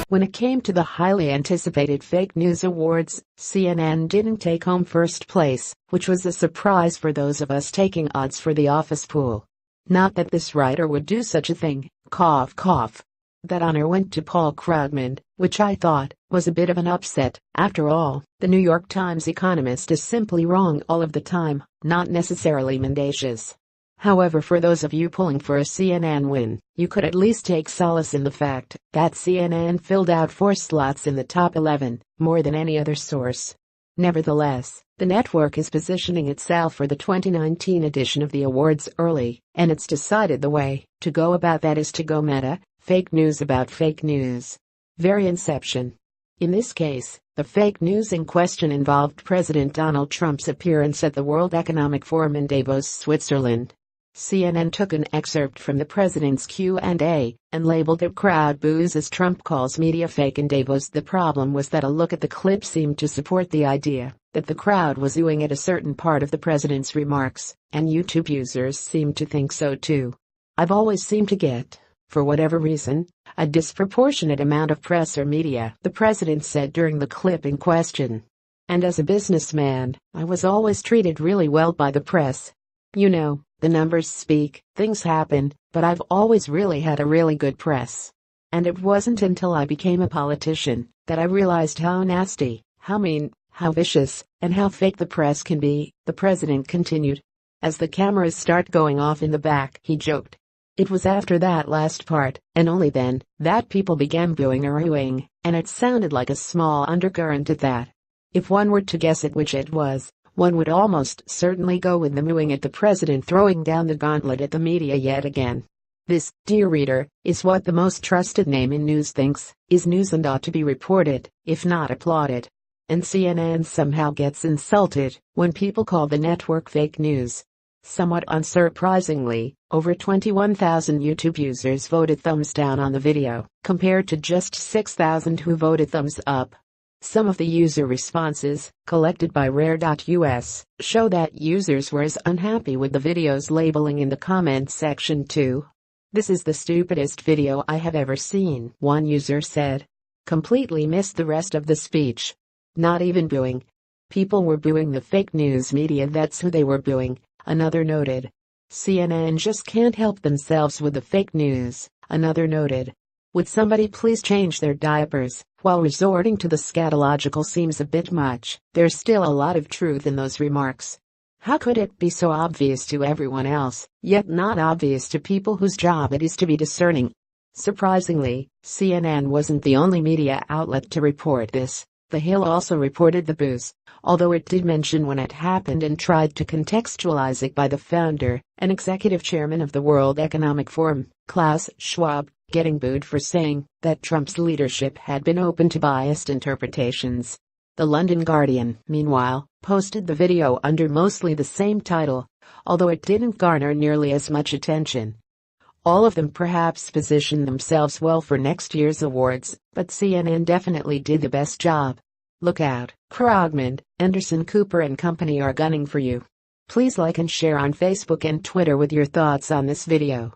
When it came to the highly anticipated fake news awards, CNN didn't take home first place, which was a surprise for those of us taking odds for the office pool. Not that this writer would do such a thing, cough cough. That honor went to Paul Krugman, which I thought was a bit of an upset. After all, the New York Times economist is simply wrong all of the time, not necessarily mendacious. However, for those of you pulling for a CNN win, you could at least take solace in the fact that CNN filled out 4 slots in the top 11, more than any other source. Nevertheless, the network is positioning itself for the 2019 edition of the awards early, and it's decided the way to go about that is to go meta, fake news about fake news. Very Inception. In this case, the fake news in question involved President Donald Trump's appearance at the World Economic Forum in Davos, Switzerland. CNN took an excerpt from the president's Q&A and labeled it "Crowd boos as Trump calls media fake in Davos." The problem was that a look at the clip seemed to support the idea that the crowd was oohing at a certain part of the president's remarks, and YouTube users seemed to think so too. I've always seemed to get, for whatever reason, a disproportionate amount of press or media, the president said during the clip in question. And as a businessman, I was always treated really well by the press. You know, the numbers speak, things happen, but I've always really had a really good press. And it wasn't until I became a politician that I realized how nasty, how mean, how vicious, and how fake the press can be, the president continued. As the cameras start going off in the back, he joked. It was after that last part, and only then, that people began booing or oohing, and it sounded like a small undercurrent at that. If one were to guess at which it was, one would almost certainly go with the mooing at the president throwing down the gauntlet at the media yet again. This, dear reader, is what the most trusted name in news thinks is news and ought to be reported, if not applauded. And CNN somehow gets insulted when people call the network fake news. Somewhat unsurprisingly, over 21,000 YouTube users voted thumbs down on the video, compared to just 6,000 who voted thumbs up. Some of the user responses, collected by Rare.us, show that users were as unhappy with the video's labeling in the comments section too. "This is the stupidest video I have ever seen," one user said. "Completely missed the rest of the speech. Not even booing. People were booing the fake news media, that's who they were booing," another noted. "CNN just can't help themselves with the fake news," another noted. "Would somebody please change their diapers?" While resorting to the scatological seems a bit much, there's still a lot of truth in those remarks. How could it be so obvious to everyone else, yet not obvious to people whose job it is to be discerning? Surprisingly, CNN wasn't the only media outlet to report this. The Hill also reported the boos, although it did mention when it happened and tried to contextualize it by the founder and executive chairman of the World Economic Forum, Klaus Schwab, getting booed for saying that Trump's leadership had been open to biased interpretations. The London Guardian, meanwhile, posted the video under mostly the same title, although it didn't garner nearly as much attention. All of them perhaps positioned themselves well for next year's awards, but CNN definitely did the best job. Look out, Krugman, Anderson Cooper and company are gunning for you. Please like and share on Facebook and Twitter with your thoughts on this video.